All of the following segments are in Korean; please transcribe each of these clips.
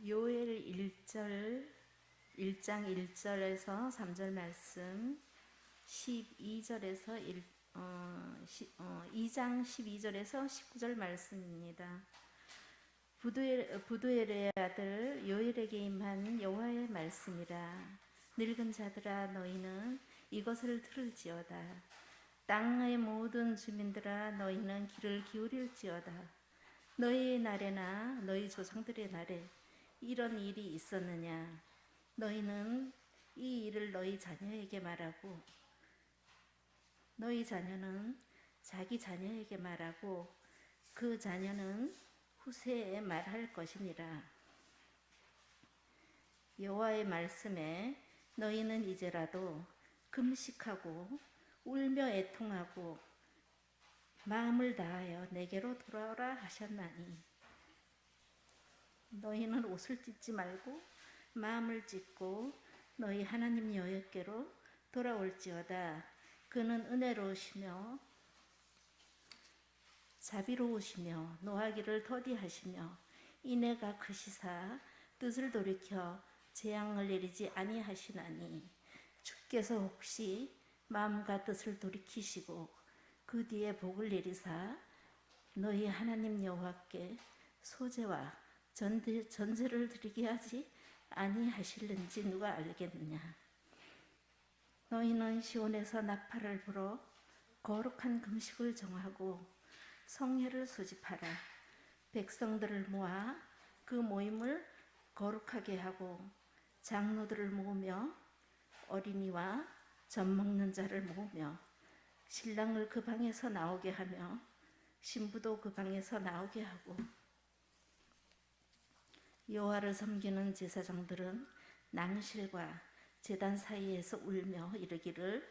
요엘 1장 1절에서 3절 말씀, 12절에서 2장 12절에서 19절 말씀입니다. 부두엘의 아들 요엘에게 임한 여호와의 말씀이라. 늙은 자들아, 너희는 이것을 들을지어다. 땅의 모든 주민들아, 너희는 귀를 기울일지어다. 너희의 날에나 너희 조상들의 날에 이런 일이 있었느냐? 너희는 이 일을 너희 자녀에게 말하고, 너희 자녀는 자기 자녀에게 말하고, 그 자녀는 후세에 말할 것이니라. 여호와의 말씀에 너희는 이제라도 금식하고 울며 애통하고 마음을 다하여 내게로 돌아오라 하셨나니, 너희는 옷을 찢지 말고 마음을 찢고 너희 하나님 여호와께로 돌아올지어다. 그는 은혜로우시며 자비로우시며 노하기를 더디하시며 인애가 크시사 뜻을 돌이켜 재앙을 내리지 아니하시나니, 주께서 혹시 마음과 뜻을 돌이키시고 그 뒤에 복을 내리사 너희 하나님 여호와께 소제와 전제를 드리게 하지 아니하실는지 누가 알겠느냐? 너희는 시온에서 나팔을 불어 거룩한 금식을 정하고 성회를 소집하라. 백성들을 모아 그 모임을 거룩하게 하고 장로들을 모으며 어린이와 젖 먹는 자를 모으며 신랑을 그 방에서 나오게 하며 신부도 그 방에서 나오게 하고, 여호와를 섬기는 제사장들은 낭실과 제단 사이에서 울며 이르기를,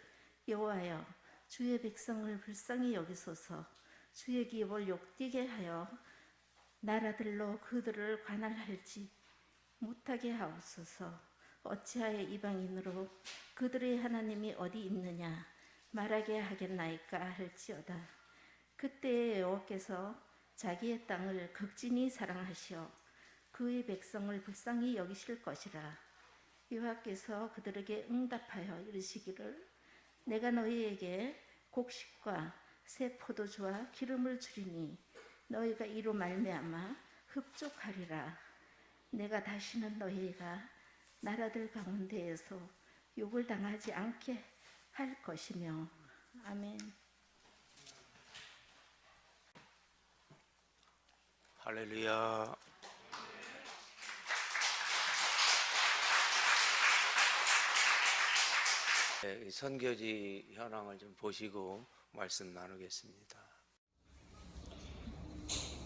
여호와여, 주의 백성을 불쌍히 여기소서. 주의 기업을 욕되게 하여 나라들로 그들을 관할할지 못하게 하옵소서. 어찌하여 이방인으로 그들의 하나님이 어디 있느냐 말하게 하겠나이까 할지어다. 그때에 여호와께서 자기의 땅을 극진히 사랑하시어 그의 백성을 불쌍히 여기실 것이라. 여호와께서 그들에게 응답하여 이르시기를, 내가 너희에게 곡식과 새 포도주와 기름을 주리니 너희가 이로 말미암아 흡족하리라. 내가 다시는 너희가 나라들 가운데에서 욕을 당하지 않게 할 것이며. 아멘. 할렐루야. 선교지 현황을 좀 보시고 말씀 나누겠습니다.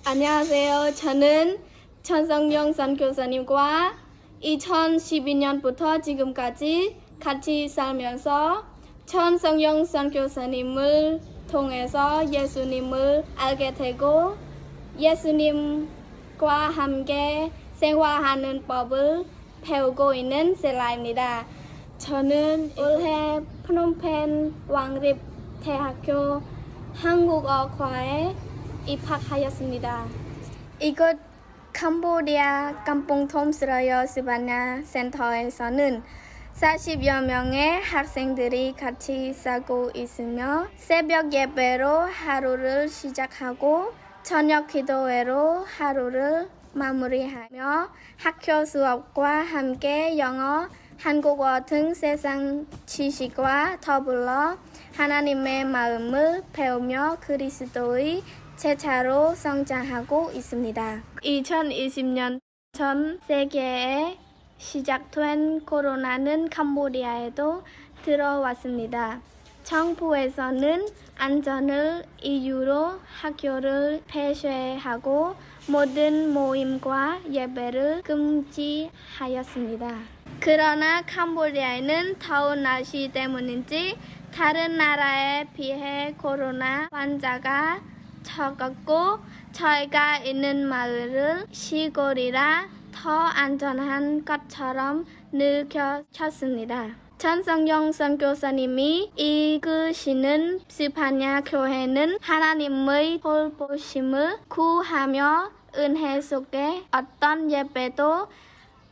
안녕하세요. 저는 천성영 선교사님과 2012년부터 지금까지 같이 살면서 천성영 선교사님을 통해서 예수님을 알게 되고 예수님과 함께 생활하는 법을 배우고 있는 셀라입니다. 저는 올해 프놈펜 왕립대학교 한국어과에 입학하였습니다. 이곳 캄보디아 깜뽕톰스러여 스바냐 센터에서는 40여 명의 학생들이 같이 살고 있으며 새벽 예배로 하루를 시작하고 저녁 기도회로 하루를 마무리하며 학교 수업과 함께 영어, 한국어 등 세상 지식과 더불어 하나님의 마음을 배우며 그리스도의 제자로 성장하고 있습니다. 2020년 전 세계에 시작된 코로나는 캄보디아에도 들어왔습니다. 정부에서는 안전을 이유로 학교를 폐쇄하고 모든 모임과 예배를 금지하였습니다. 그러나 캄보디아에는 더운 날씨 때문인지 다른 나라에 비해 코로나 환자가 적었고 저희가 있는 마을은 시골이라 더 안전한 것처럼 느껴졌습니다. 천성영 선교사님이 이끄시는 스파냐 교회는 하나님의 돌보심을 구하며 은혜 속에 어떤 예배도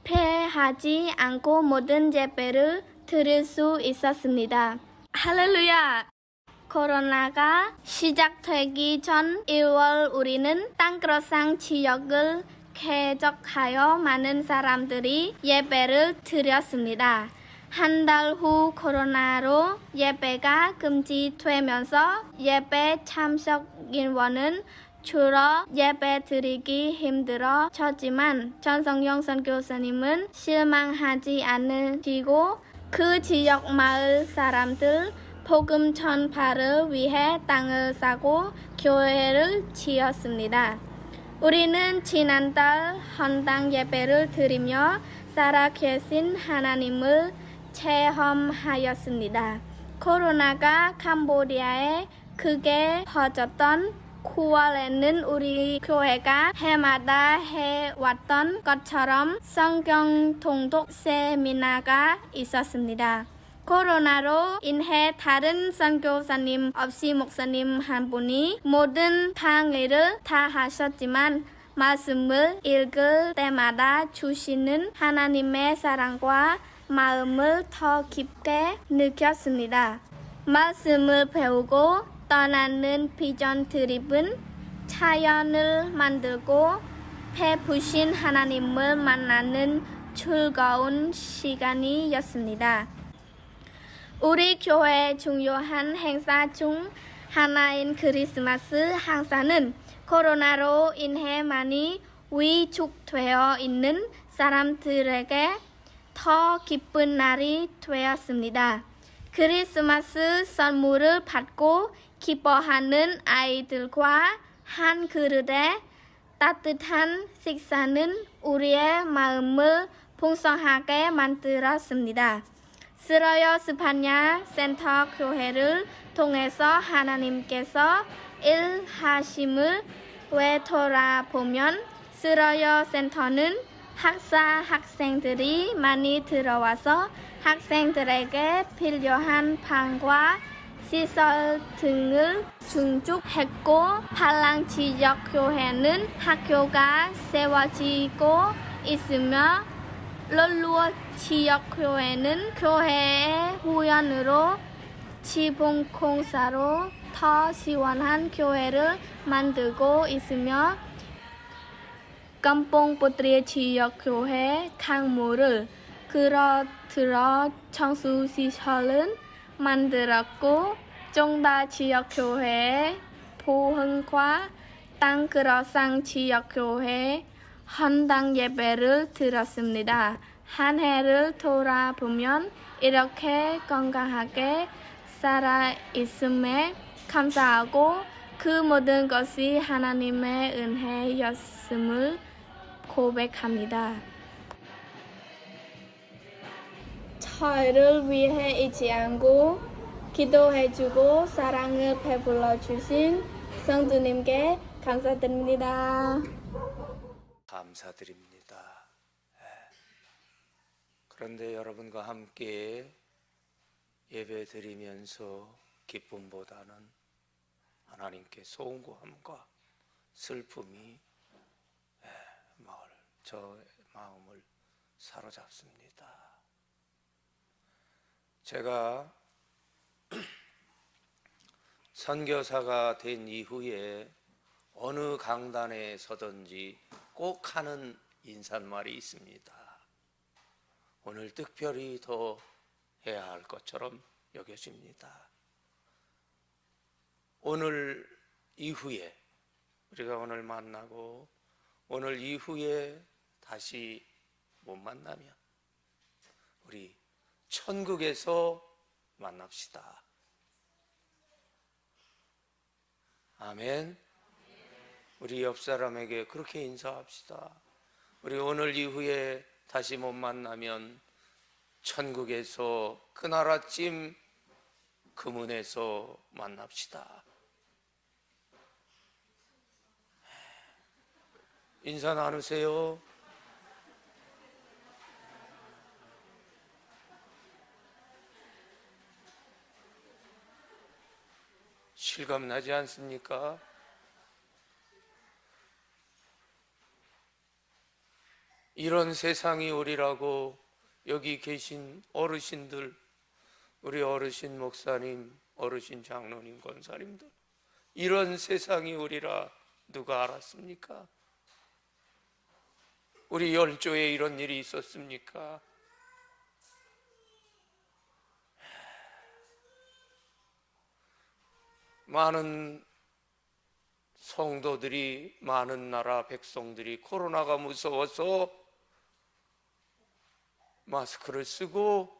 실패하지 않고 모든 예배를 드릴 수 있었습니다. 할렐루야! 코로나가 시작되기 전 1월 우리는 땅크로상 지역을 개척하여 많은 사람들이 예배를 드렸습니다. 한 달 후 코로나로 예배가 금지되면서 예배 참석 인원은 줄어 예배 드리기 힘들어졌지만 전성영 선교사님은 실망하지 않으시고 그 지역 마을 사람들 복음 전파를 위해 땅을 사고 교회를 지었습니다. 우리는 지난달 헌당 예배를 드리며 살아계신 하나님을 체험하였습니다. 코로나가 캄보디아에 크게 퍼졌던 9월에는 우리 교회가 해마다 해왔던 것처럼 성경 통독 세미나가 있었습니다. 코로나로 인해 다른 선교사님 없이 목사님 한 분이 모든 강의를 다 하셨지만 말씀을 읽을 때마다 주시는 하나님의 사랑과 마음을 더 깊게 느꼈습니다. 말씀을 배우고 떠나는 비전 드립은 자연을 만들고 베푸신 하나님을 만나는 즐거운 시간이었습니다. 우리 교회의 중요한 행사 중 하나인 크리스마스 행사는 코로나로 인해 많이 위축되어 있는 사람들에게 더 기쁜 날이 되었습니다. 크리스마스 선물을 받고 기뻐하는 아이들과 한 그릇의 따뜻한 식사는 우리의 마음을 풍성하게 만들었습니다. 쓰러요 스파냐 센터 교회를 통해서 하나님께서 일하심을 되돌아보면 쓰러요 센터는 학생들이 많이 들어와서 학생들에게 필요한 방과 시설 등을 준축했고 팔랑 지역 교회는 학교가 세워지고 있으며 롤루어 지역 교회는 교회의 후연으로 지붕공사로 더 시원한 교회를 만들고 있으며 깜뽕포트리 지역 교회 강물을 끌어들여 청수시설을 만들었고 종다 지역 교회의 보흥과 땅크로상 지역 교회 헌당 예배를 드렸습니다. 한 해를 돌아보면 이렇게 건강하게 살아 있음에 감사하고 그 모든 것이 하나님의 은혜였음을 고백합니다. 저희를 위해 잊지 않고 기도해주고 사랑을 베풀어 주신 성도님께 감사드립니다. 감사드립니다. 그런데 여러분과 함께 예배 드리면서 기쁨보다는 하나님께 송구함과 슬픔이 저 마음을 사로잡습니다. 제가 선교사가 된 이후에 어느 강단에 서든지 꼭 하는 인사말이 있습니다. 오늘 특별히 더 해야 할 것처럼 여겨집니다. 오늘 이후에 우리가 오늘 만나고 오늘 이후에 다시 못 만나면 우리 천국에서 만납시다. 아멘. 우리 옆 사람에게 그렇게 인사합시다. 우리 오늘 이후에 다시 못 만나면 천국에서 그 나라찜 그 문에서 만납시다. 인사 나누세요. 실감 나지 않습니까? 이런 세상이 오리라고 여기 계신 어르신들, 우리 어르신 목사님, 어르신 장로님, 권사님들, 이런 세상이 오리라 누가 알았습니까? 우리 열조에 이런 일이 있었습니까? 많은 성도들이, 많은 나라 백성들이 코로나가 무서워서 마스크를 쓰고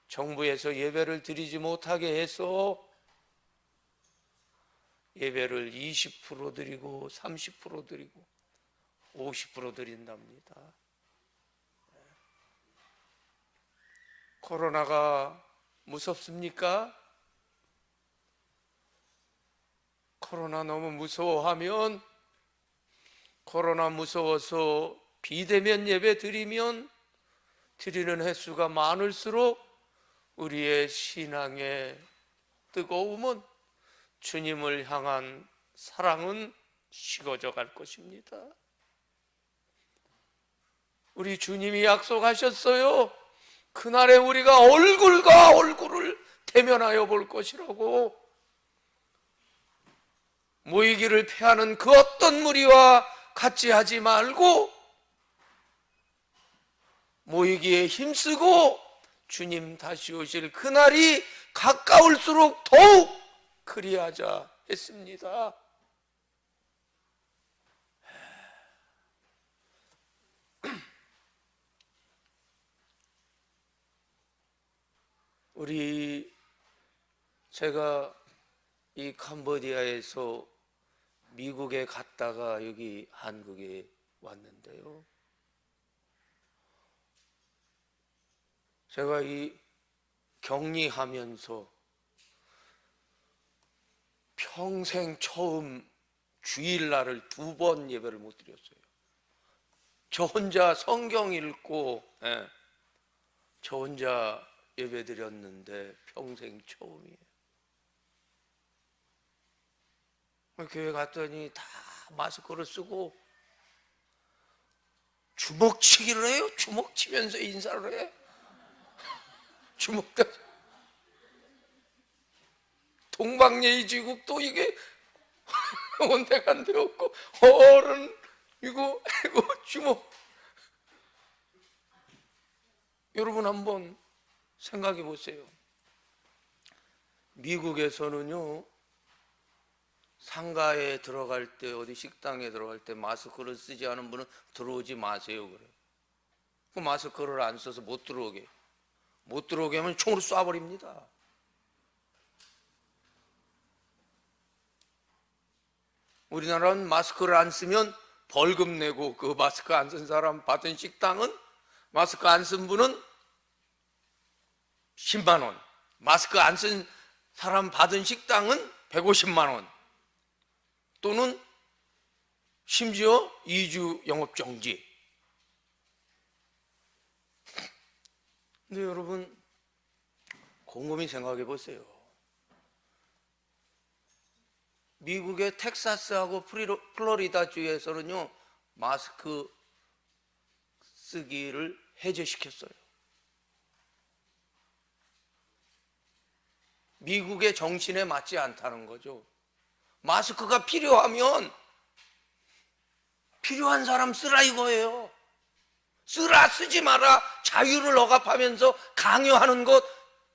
정부에서 예배를 드리지 못하게 해서 예배를 20% 드리고 30% 드리고 50% 드린답니다. 코로나가 무섭습니까? 코로나 너무 무서워하면, 코로나 무서워서 비대면 예배 드리면 드리는 횟수가 많을수록 우리의 신앙의 뜨거움은, 주님을 향한 사랑은 식어져 갈 것입니다. 우리 주님이 약속하셨어요. 그날에 우리가 얼굴과 얼굴을 대면하여 볼 것이라고. 모이기를 패하는 그 어떤 무리와 같이 하지 말고 모이기에 힘쓰고 주님 다시 오실 그날이 가까울수록 더욱 그리하자 했습니다. 제가 이 캄보디아에서 미국에 갔다가 여기 한국에 왔는데요. 제가 이 격리하면서 평생 처음 주일날을 2번 예배를 못 드렸어요. 저 혼자 성경 읽고, 저 혼자 예배 드렸는데 평생 처음이에요. 교회 갔더니 다 마스크를 쓰고 주먹치기를 해요. 주먹치면서 인사를 해. 주먹다. 동방예의지국도 이게 온데간데 없고 어른 이거 주먹. 여러분 한번 생각해 보세요. 미국에서는요, 상가에 들어갈 때, 어디 식당에 들어갈 때 마스크를 쓰지 않은 분은 들어오지 마세요 그래요. 그 마스크를 안 써서 못 들어오게 하면 총으로 쏴버립니다. 우리나라는 마스크를 안 쓰면 벌금 내고, 그 마스크 안 쓴 사람 받은 식당은, 마스크 안 쓴 분은 10만 원, 마스크 안 쓴 사람 받은 식당은 150만 원, 또는 심지어 2주 영업정지. 근데 여러분 곰곰이 생각해 보세요. 미국의 텍사스하고 플로리다 주에서는요, 마스크 쓰기를 해제시켰어요. 미국의 정신에 맞지 않다는 거죠. 마스크가 필요하면 필요한 사람 쓰라 이거예요. 쓰라, 쓰지 마라, 자유를 억압하면서 강요하는 것,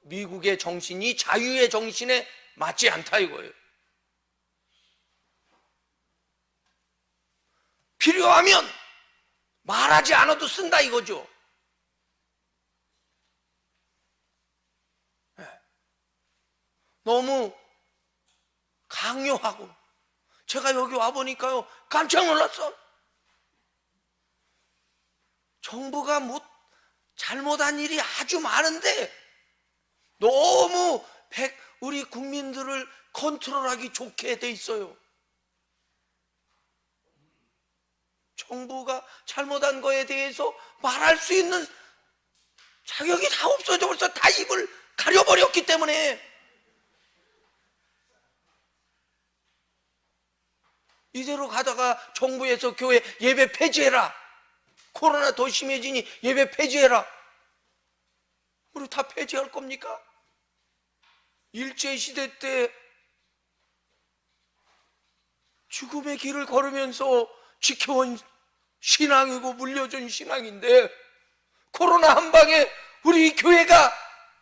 미국의 정신이 자유의 정신에 맞지 않다 이거예요. 필요하면 말하지 않아도 쓴다 이거죠. 너무 강요하고, 제가 여기 와보니까요 깜짝 놀랐어. 정부가 잘못한 일이 아주 많은데 너무 우리 국민들을 컨트롤하기 좋게 돼 있어요. 정부가 잘못한 거에 대해서 말할 수 있는 자격이 다 없어져 벌써 다 입을 가려버렸기 때문에 이대로 가다가 정부에서 교회 예배 폐지해라, 코로나 더 심해지니 예배 폐지해라, 우리 다 폐지할 겁니까? 일제시대 때 죽음의 길을 걸으면서 지켜온 신앙이고 물려준 신앙인데 코로나 한 방에 우리 교회가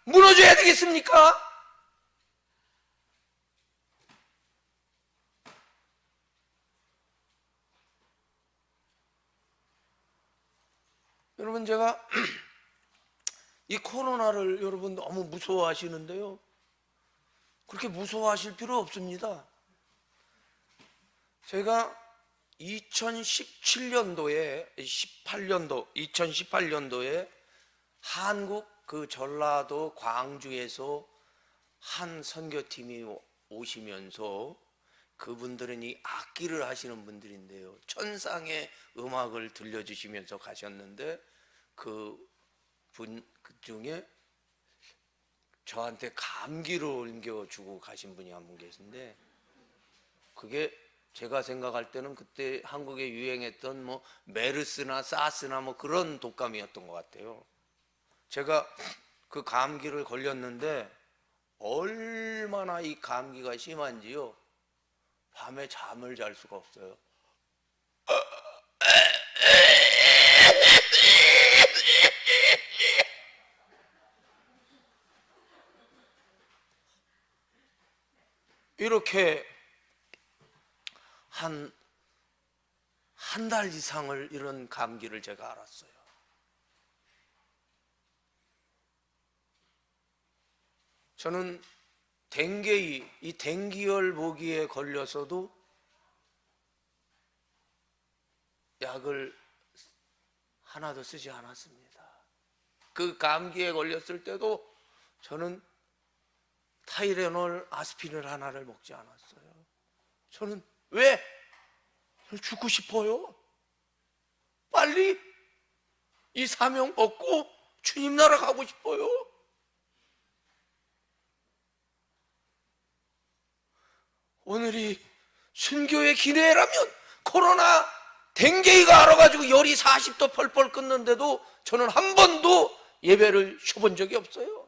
무너져야 되겠습니까? 여러분, 제가 이 코로나를 여러분 너무 무서워하시는데요, 그렇게 무서워하실 필요 없습니다. 제가 2018년도에 한국 그 전라도 광주에서 한 선교팀이 오시면서, 그분들은 이 악기를 하시는 분들인데요, 천상의 음악을 들려주시면서 가셨는데, 그 중에 저한테 감기를 옮겨주고 가신 분이 한 분 계신데, 그게 제가 생각할 때는 그때 한국에 유행했던 뭐 메르스나 사스나 뭐 그런 독감이었던 것 같아요. 제가 그 감기를 걸렸는데 얼마나 이 감기가 심한지요, 밤에 잠을 잘 수가 없어요. 이렇게 한 달 이상을 이런 감기를 제가 앓았어요. 저는 이 댕기열 모기에 걸려서도 약을 하나도 쓰지 않았습니다. 그 감기에 걸렸을 때도 저는 타이레놀, 아스피린 하나를 먹지 않았어요. 저는 왜? 저는 죽고 싶어요. 빨리 이 사명 얻고 주님 나라 가고 싶어요. 오늘이 순교의 기회라면, 코로나 댕게이가 알아가지고 열이 40도 펄펄 끓는데도 저는 한 번도 예배를 쉬어본 적이 없어요.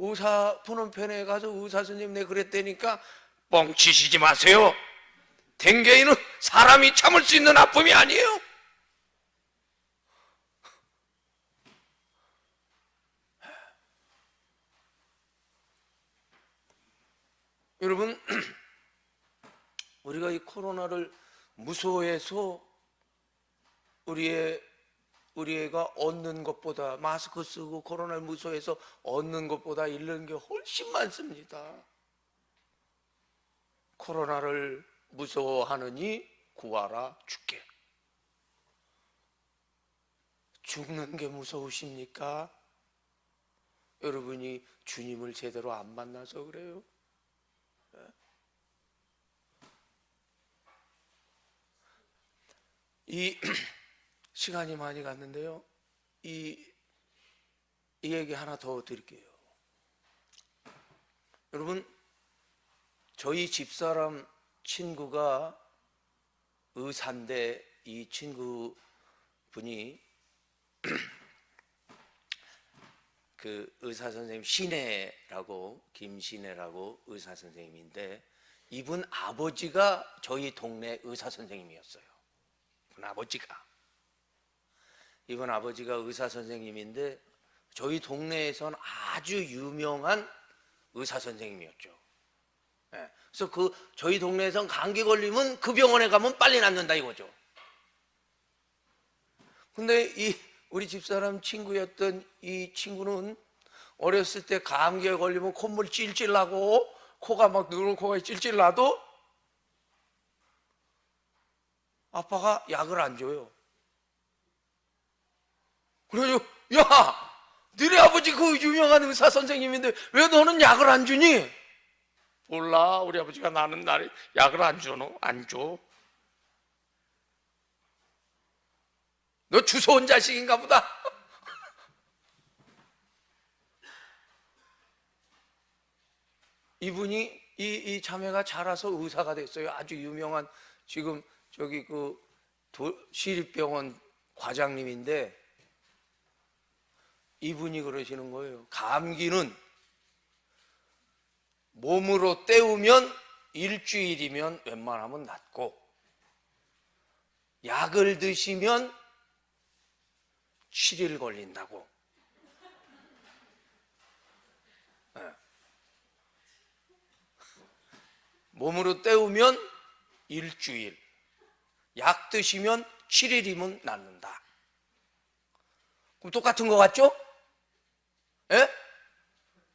의사 푸놈펜에 가서 의사 선생님 내 그랬다니까, 뻥치시지 마세요. 댕게이는 사람이 참을 수 있는 아픔이 아니에요. 여러분, 우리가 이 코로나를 무서워해서 우리 애가 얻는 것보다, 마스크 쓰고 코로나를 무서워해서 얻는 것보다 잃는 게 훨씬 많습니다. 코로나를 무서워하느니 구하라 죽게. 죽는 게 무서우십니까? 여러분이 주님을 제대로 안 만나서 그래요. 이 시간이 많이 갔는데요, 이 얘기 하나 더 드릴게요. 여러분, 저희 집사람 친구가 의사인데, 이 친구분이 그 의사 선생님 김신혜라고 의사 선생님인데, 이분 아버지가 저희 동네 의사 선생님이었어요. 이분 아버지가 의사 선생님인데 저희 동네에선 아주 유명한 의사 선생님이었죠. 그래서 저희 동네에선 감기 걸리면 그 병원에 가면 빨리 낫는다 이거죠. 근데 우리 집사람 친구였던 이 친구는 어렸을 때 감기에 걸리면 콧물 찔찔 나고 코가 막 누런 코가 찔찔 나도 아빠가 약을 안 줘요. 그래요. 야, 너네 아버지 그 유명한 의사 선생님인데 왜 너는 약을 안 주니? 몰라, 우리 아버지가 나는 날 약을 안 줘. 너 주워온 자식인가 보다. 이분이 이 자매가 자라서 의사가 됐어요. 아주 유명한 지금 저기 그 시립병원 과장님인데 이분이 그러시는 거예요. 감기는 몸으로 때우면 일주일이면 웬만하면 낫고 약을 드시면 7일 걸린다고. 네. 몸으로 때우면 일주일, 약 드시면 7일이면 낫는다. 그럼 똑같은 거 같죠? 예?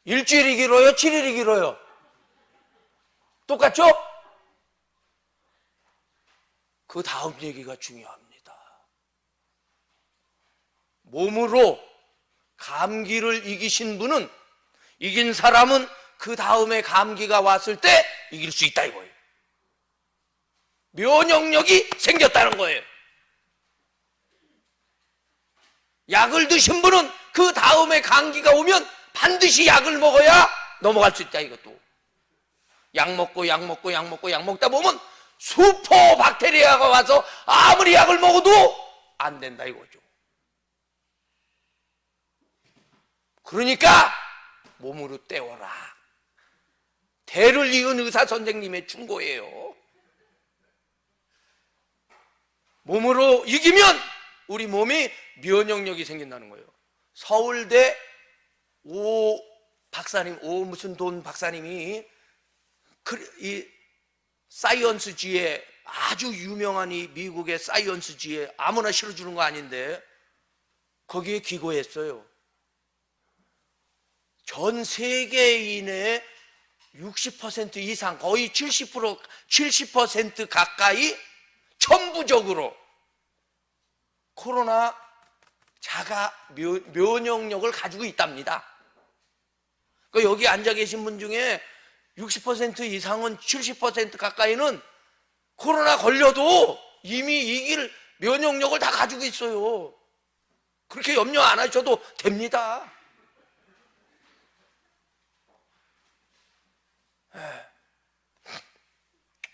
일주일이 길어요? 7일이 길어요? 똑같죠? 그 다음 얘기가 중요합니다. 몸으로 감기를 이기신 분은, 이긴 사람은 그 다음에 감기가 왔을 때 이길 수 있다 이거예요. 면역력이 생겼다는 거예요. 약을 드신 분은 그 다음에 감기가 오면 반드시 약을 먹어야 넘어갈 수 있다 이것도. 약 먹고 약 먹고 약 먹고 약 먹다 보면 슈퍼 박테리아가 와서 아무리 약을 먹어도 안 된다 이거죠. 그러니까 몸으로 때워라. 대를 이은 의사 선생님의 충고예요. 몸으로 이기면 우리 몸이 면역력이 생긴다는 거예요. 서울대 오 박사님, 오 무슨 돈 박사님이 이 사이언스지에 아주 유명한 이 미국의 사이언스지에 아무나 실어주는 거 아닌데 거기에 기고했어요. 전 세계인의 60% 이상, 거의 70% 가까이 전부적으로 코로나 자가 면역력을 가지고 있답니다. 그러니까 여기 앉아 계신 분 중에 60% 이상은 70% 가까이는 코로나 걸려도 이미 이길 면역력을 다 가지고 있어요. 그렇게 염려 안 하셔도 됩니다.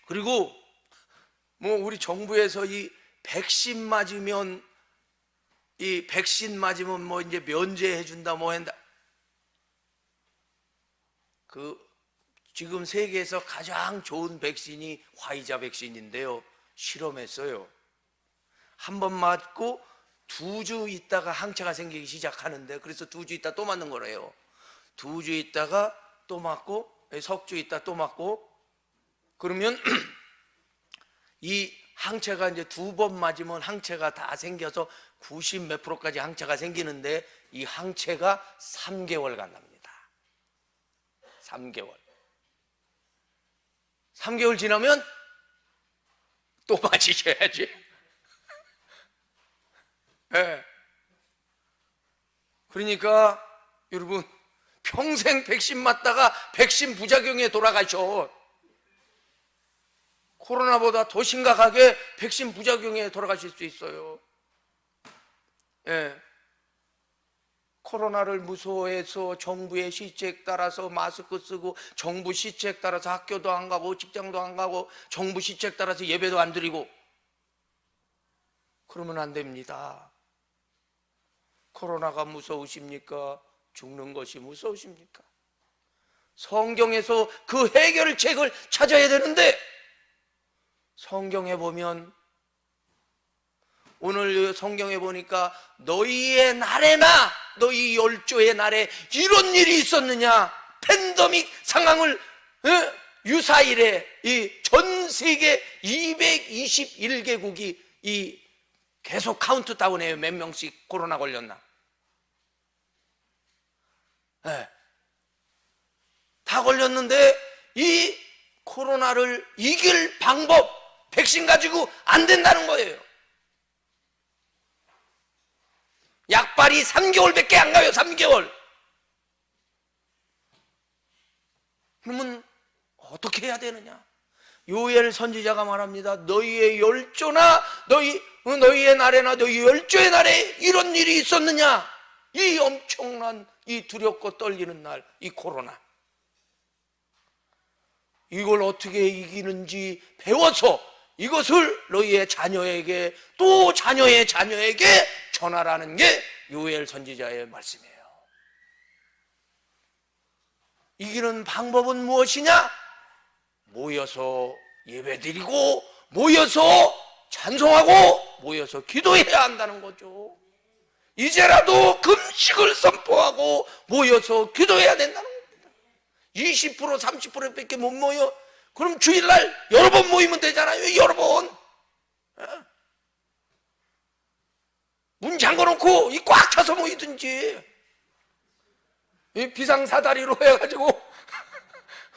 그리고 뭐 우리 정부에서 이 백신 맞으면 뭐 이제 면제해 준다 뭐 한다. 지금 세계에서 가장 좋은 백신이 화이자 백신인데요. 실험했어요. 한 번 맞고 2주 있다가 항체가 생기기 시작하는데, 그래서 2주 있다 또 맞는 거래요. 2주 있다가 또 맞고, 석주 있다 또 맞고, 그러면 이 항체가 이제 2번 맞으면 항체가 다 생겨서 90 몇 %까지 항체가 생기는데, 이 항체가 3개월 간답니다. 3개월. 3개월 지나면 또 맞으셔야지. 네. 그러니까 여러분 평생 백신 맞다가 백신 부작용에 돌아가셔. 코로나보다 더 심각하게 백신 부작용에 돌아가실 수 있어요. 네. 코로나를 무서워해서 정부의 시책 따라서 마스크 쓰고, 정부 시책 따라서 학교도 안 가고 직장도 안 가고, 정부 시책 따라서 예배도 안 드리고, 그러면 안 됩니다. 코로나가 무서우십니까? 죽는 것이 무서우십니까? 성경에서 그 해결책을 찾아야 되는데, 성경에 보면, 오늘 성경에 보니까 너희의 날에나 너희 열조의 날에 이런 일이 있었느냐? 팬데믹 상황을 유사일에 이 전 세계 221개국이 이 계속 카운트다운해요. 몇 명씩 코로나 걸렸나? 네. 다 걸렸는데 이 코로나를 이길 방법, 백신 가지고 안 된다는 거예요. 약발이 3개월밖에 안 가요. 3개월. 그러면 어떻게 해야 되느냐? 요엘 선지자가 말합니다. 너희의 열조나 너희의 날에나 너희 열조의 날에 이런 일이 있었느냐? 이 엄청난 이 두렵고 떨리는 날, 이 코로나. 이걸 어떻게 이기는지 배워서 이것을 너희의 자녀에게 또 자녀의 자녀에게 전하라는 게 요엘 선지자의 말씀이에요. 이기는 방법은 무엇이냐? 모여서 예배드리고 모여서 찬송하고 모여서 기도해야 한다는 거죠. 이제라도 금식을 선포하고 모여서 기도해야 된다는 겁니다. 20% 30%밖에 못 모여? 그럼 주일날 여러 번 모이면 되잖아요. 여러 번. 문 잠궈놓고 이 꽉 차서 모이든지 이 비상사다리로 해가지고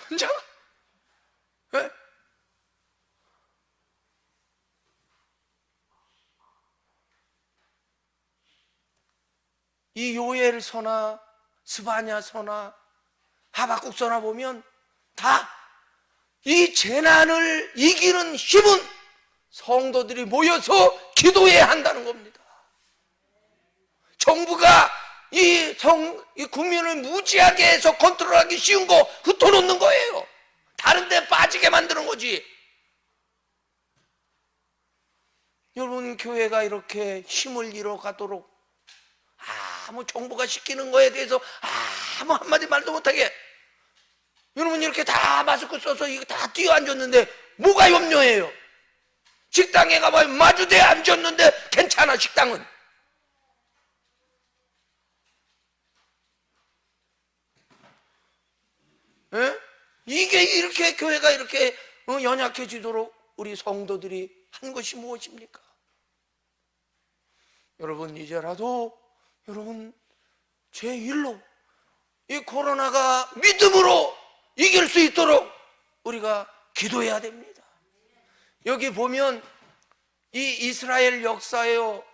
혼자 이 요엘 서나 스바냐 서나 하박국 서나 보면 다 이 재난을 이기는 힘은 성도들이 모여서 기도해야 한다는 겁니다. 정부가 이 국민을 무지하게 해서 컨트롤하기 쉬운 거 흩어놓는 거예요. 다른 데 빠지게 만드는 거지. 여러분, 교회가 이렇게 힘을 잃어가도록 아무 정부가 시키는 거에 대해서 아무 한마디 말도 못하게, 여러분 이렇게 다 마스크 써서 이거 다 뛰어앉았는데 뭐가 염려해요? 식당에 가봐요. 마주대에 앉았는데 괜찮아. 식당은 이게 이렇게 교회가 이렇게 연약해지도록 우리 성도들이 한 것이 무엇입니까? 여러분, 이제라도 여러분 제1로 이 코로나가 믿음으로 이길 수 있도록 우리가 기도해야 됩니다. 여기 보면 이 이스라엘 역사에요,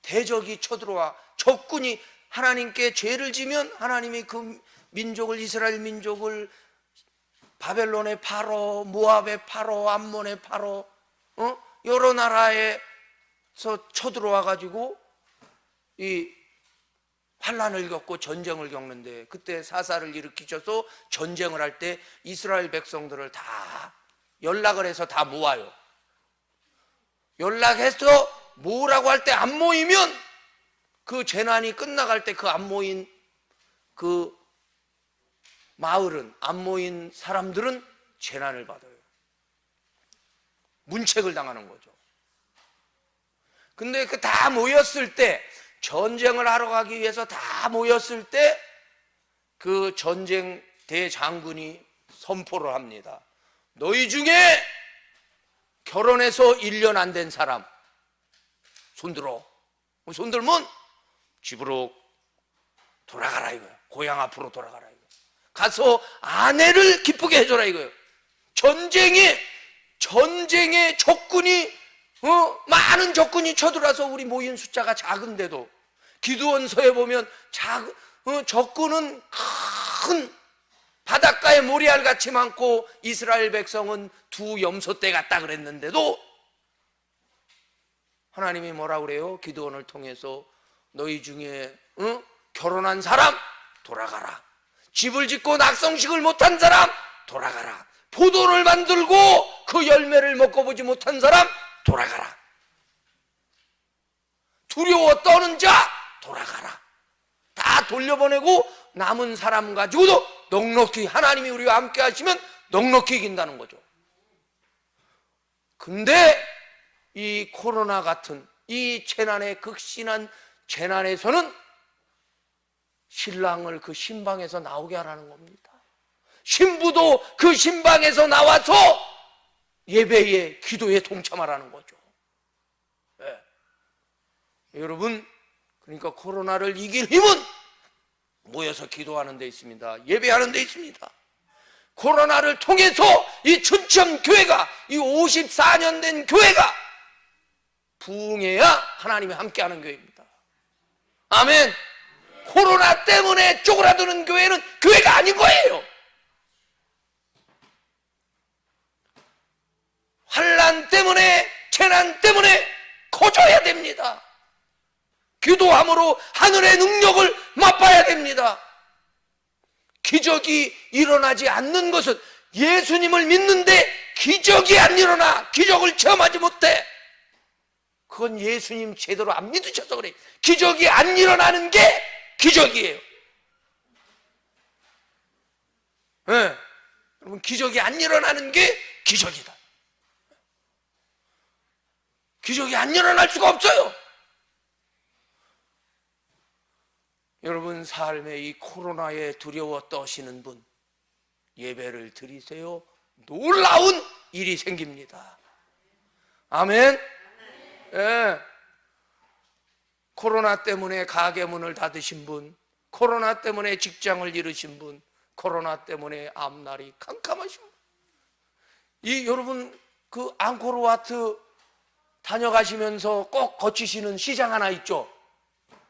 대적이 쳐들어와 적군이 하나님께 죄를 지면 하나님이 그 민족을, 이스라엘 민족을 바벨론의 파로, 모압의 파로, 암몬의 파로, 여러 나라에서 쳐들어와 가지고 이 환난을 겪고 전쟁을 겪는데, 그때 사사를 일으키셔서 전쟁을 할 때 이스라엘 백성들을 다 연락을 해서 다 모아요. 연락해서 모으라고 할 때 안 모이면 그 재난이 끝나갈 때 그 안 모인 그 마을은, 안 모인 사람들은 재난을 받아요. 문책을 당하는 거죠. 근데 그 다 모였을 때, 전쟁을 하러 가기 위해서 다 모였을 때 그 전쟁 대장군이 선포를 합니다. 너희 중에 결혼해서 1년 안 된 사람 손들어. 손들면 집으로 돌아가라 이거예요. 고향 앞으로 돌아가라 이거예요. 가서 아내를 기쁘게 해줘라 이거예요. 전쟁에 적군이 많은 적군이 쳐들어와서 우리 모인 숫자가 작은데도, 기드온서에 보면 적군은 큰 바닷가에 모래알같이 많고 이스라엘 백성은 두 염소떼 같다 그랬는데도 하나님이 뭐라 그래요? 기드온을 통해서 너희 중에 결혼한 사람 돌아가라. 집을 짓고 낙성식을 못한 사람 돌아가라. 포도를 만들고 그 열매를 먹어보지 못한 사람 돌아가라. 두려워 떠는 자 돌아가라. 다 돌려보내고 남은 사람 가지고도 넉넉히, 하나님이 우리와 함께 하시면 넉넉히 이긴다는 거죠. 근데 이 코로나 같은 이 재난의 극심한 재난에서는 신랑을 그 신방에서 나오게 하라는 겁니다. 신부도 그 신방에서 나와서 예배에, 기도에 동참하라는 거죠. 네. 여러분, 그러니까 코로나를 이길 힘은 모여서 기도하는 데 있습니다. 예배하는 데 있습니다. 코로나를 통해서 이 춘천 교회가, 이 54년 된 교회가 부흥해야 하나님이 함께하는 교회입니다. 아멘. 코로나 때문에 쪼그라드는 교회는 교회가 아닌 거예요. 환난 때문에, 재난 때문에 커져야 됩니다. 기도함으로 하늘의 능력을 맛봐야 됩니다. 기적이 일어나지 않는 것은 예수님을 믿는데 기적이 안 일어나, 기적을 체험하지 못해. 그건 예수님 제대로 안 믿으셔서 그래. 기적이 안 일어나는 게 기적이에요. 네. 여러분, 기적이 안 일어나는 게 기적이다. 기적이 안 일어날 수가 없어요. 여러분, 삶에 이 코로나에 두려워 떠시는 분, 예배를 드리세요. 놀라운 일이 생깁니다. 아멘. 예. 코로나 때문에 가게 문을 닫으신 분, 코로나 때문에 직장을 잃으신 분, 코로나 때문에 앞날이 캄캄하신 분, 이 여러분 그 앙코르와트 다녀가시면서 꼭 거치시는 시장 하나 있죠.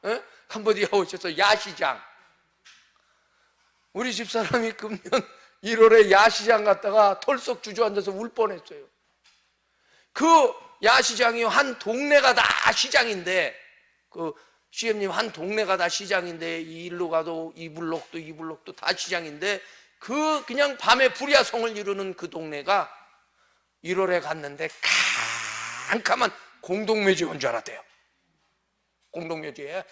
예? 캄보디아 오셔서 야시장. 우리 집사람이 금년 1월에 야시장 갔다가 털썩 주저앉아서 울 뻔했어요. 그 야시장이 한 동네가 다 시장인데, 그 CM님 한 동네가 다 시장인데, 이 일로 가도 이 블록도 다 시장인데, 그 그냥 밤에 불야성을 이루는 그 동네가 1월에 갔는데 캄캄한 공동묘지 온 줄 알았대요. 공동묘지에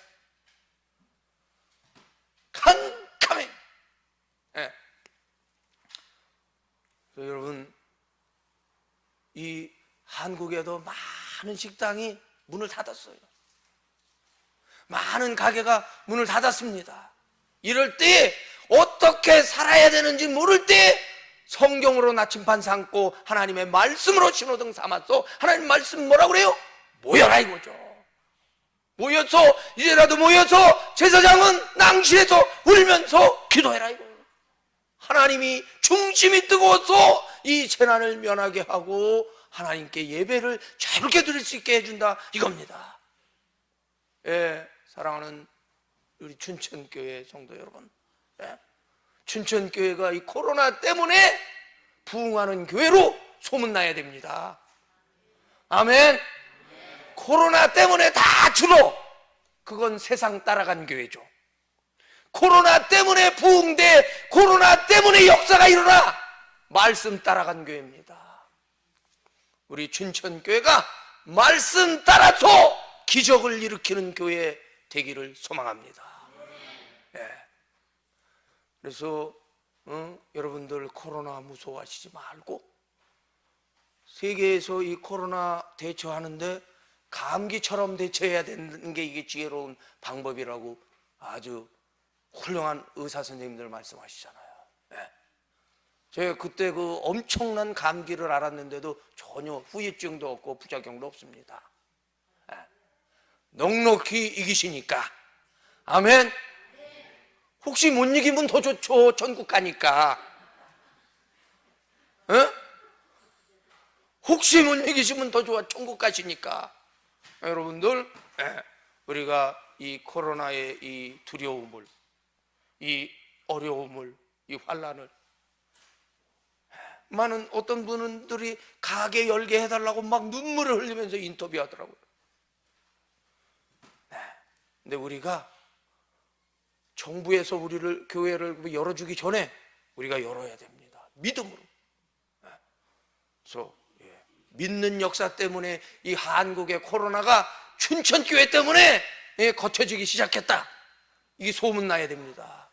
캄캄해. 예. 여러분, 이 한국에도 많은 식당이 문을 닫았어요. 많은 가게가 문을 닫았습니다. 이럴 때 어떻게 살아야 되는지 모를 때 성경으로 나침반 삼고 하나님의 말씀으로 신호등 삼아서, 하나님 말씀 뭐라고 그래요? 모여라 이거죠. 모여서, 이제라도 모여서 제사장은 낭실에서 울면서 기도해라 이거예요. 하나님이 중심이 뜨거워서 이 재난을 면하게 하고 하나님께 예배를 자유롭게 드릴 수 있게 해준다 이겁니다. 예, 사랑하는 우리 춘천교회 성도 여러분, 예, 춘천교회가 이 코로나 때문에 부흥하는 교회로 소문나야 됩니다. 아멘. 코로나 때문에 다 줄어. 그건 세상 따라간 교회죠. 코로나 때문에 부흥돼, 코로나 때문에 역사가 일어나, 말씀 따라간 교회입니다. 우리 춘천교회가 말씀 따라서 기적을 일으키는 교회 되기를 소망합니다. 예. 그래서 여러분들 코로나 무서워하시지 말고, 세계에서 이 코로나 대처하는데 감기처럼 대처해야 되는 게 이게 지혜로운 방법이라고 아주 훌륭한 의사 선생님들 말씀하시잖아요. 예. 제가 그때 그 엄청난 감기를 앓았는데도 전혀 후유증도 없고 부작용도 없습니다. 예. 넉넉히 이기시니까. 아멘. 혹시 못 이기면 더 좋죠. 전국 가니까. 예? 혹시 못 이기시면 더 좋아. 천국 가시니까. 여러분들, 예. 우리가 이 코로나의 이 두려움을, 이 어려움을, 이 환난을, 많은 어떤 분들이 가게 열게 해달라고 막 눈물을 흘리면서 인터뷰하더라고요. 근데 우리가 정부에서 우리를, 교회를 열어주기 전에 우리가 열어야 됩니다. 믿음으로. 그래서 믿는 역사 때문에 이 한국의 코로나가 춘천교회 때문에 거쳐지기 시작했다. 이게 소문나야 됩니다.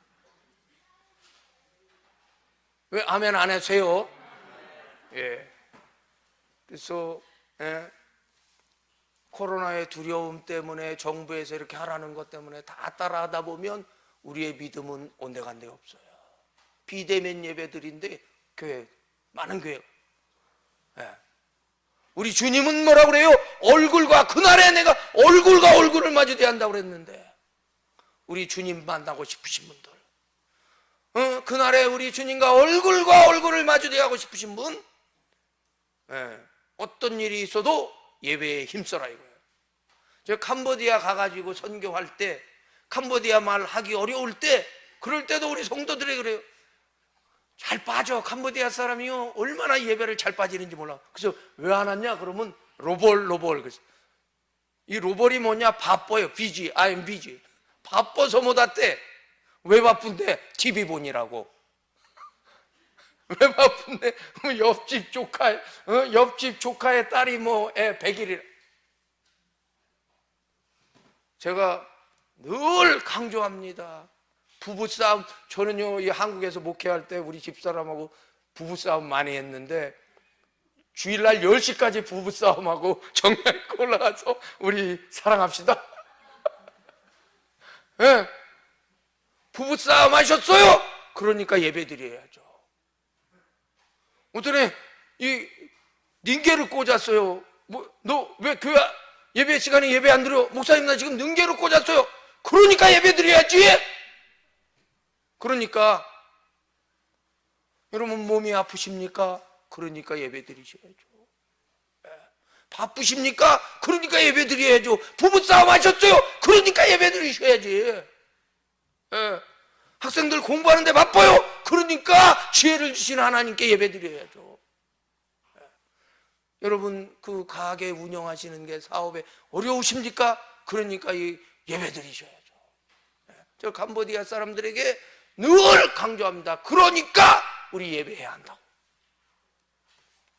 왜 아멘 안 하세요? 예. 그래서 코로나의 두려움 때문에 정부에서 이렇게 하라는 것 때문에 다 따라하다 보면 우리의 믿음은 온데간데 없어요. 비대면 예배들인데 교회, 많은 교회가. 예. 우리 주님은 뭐라고 그래요? 얼굴과, 그날에 내가 얼굴과 얼굴을 마주대야 한다고 그랬는데, 우리 주님 만나고 싶으신 분들, 그날에 우리 주님과 얼굴과 얼굴을 마주대야 하고 싶으신 분, 어떤 일이 있어도 예배에 힘써라 이거예요. 제가 캄보디아 가가지고 선교할 때, 캄보디아 말 하기 어려울 때, 그럴 때도 우리 성도들이 그래요. 잘 빠져. 캄보디아 사람이요, 얼마나 예배를 잘 빠지는지 몰라. 그래서 왜 안 왔냐 그러면 로벌. 그래서 이 로벌이 뭐냐? 바빠요. busy, I'm busy. 바빠서 못 왔대. 왜 바쁜데? TV 보니라고. 왜 바쁜데? 옆집 옆집 조카의 딸이 뭐 애 100일이라. 제가 늘 강조합니다. 부부싸움, 저는요, 이 한국에서 목회할 때 우리 집사람하고 부부싸움 많이 했는데, 주일날 10시까지 부부싸움하고 정리하고 올라가서 우리 사랑합시다. 네. 부부싸움 하셨어요? 그러니까 예배 드려야죠. 어떠네, 이 닌게를 꽂았어요. 너 왜 교회 예배 시간에 예배 안 드려? 목사님, 나 지금 능계로 꽂았어요. 그러니까 예배 드려야지. 그러니까 여러분 몸이 아프십니까? 그러니까 예배 드리셔야죠. 바쁘십니까? 그러니까 예배 드려야죠. 부부싸움 하셨어요? 그러니까 예배 드리셔야지. 학생들 공부하는데 바빠요? 그러니까 지혜를 주신 하나님께 예배 드려야죠. 여러분 그 가게 운영하시는 게 사업에 어려우십니까? 그러니까 이 예배 드리셔야죠. 저 캄보디아 사람들에게 늘 강조합니다. 그러니까 우리 예배해야 한다고.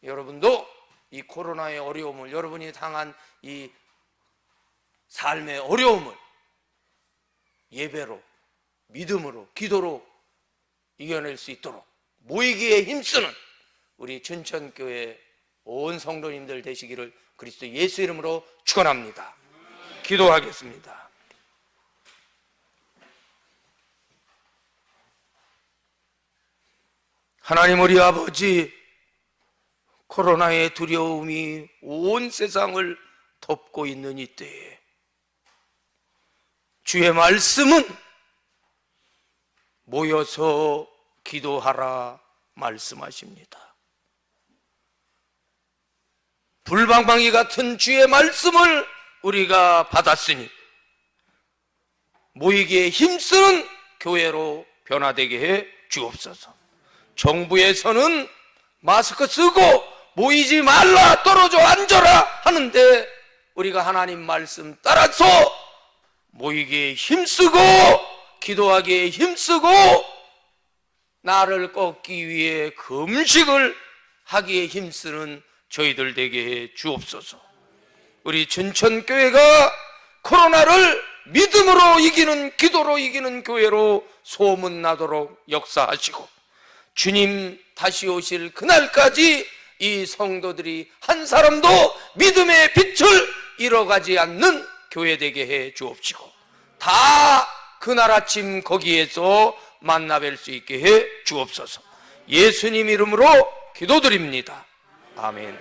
여러분도 이 코로나의 어려움을, 여러분이 당한 이 삶의 어려움을 예배로, 믿음으로, 기도로 이겨낼 수 있도록 모이기에 힘쓰는 우리 춘천교회 온 성도님들 되시기를 그리스도 예수 이름으로 축원합니다. 기도하겠습니다. 하나님 우리 아버지, 코로나의 두려움이 온 세상을 덮고 있는 이때에 주의 말씀은 모여서 기도하라 말씀하십니다. 불방망이 같은 주의 말씀을 우리가 받았으니 모이기에 힘쓰는 교회로 변화되게 해 주옵소서. 정부에서는 마스크 쓰고 모이지 말라, 떨어져 앉아라 하는데 우리가 하나님 말씀 따라서 모이기에 힘쓰고 기도하기에 힘쓰고 나를 꺾기 위해 금식을 하기에 힘쓰는 저희들 되게 해 주옵소서. 우리 춘천교회가 코로나를 믿음으로 이기는, 기도로 이기는 교회로 소문나도록 역사하시고 주님 다시 오실 그날까지 이 성도들이 한 사람도 믿음의 빛을 잃어가지 않는 교회 되게 해 주옵시고 다 그날 아침 거기에서 만나 뵐 수 있게 해 주옵소서. 예수님 이름으로 기도드립니다. 아멘.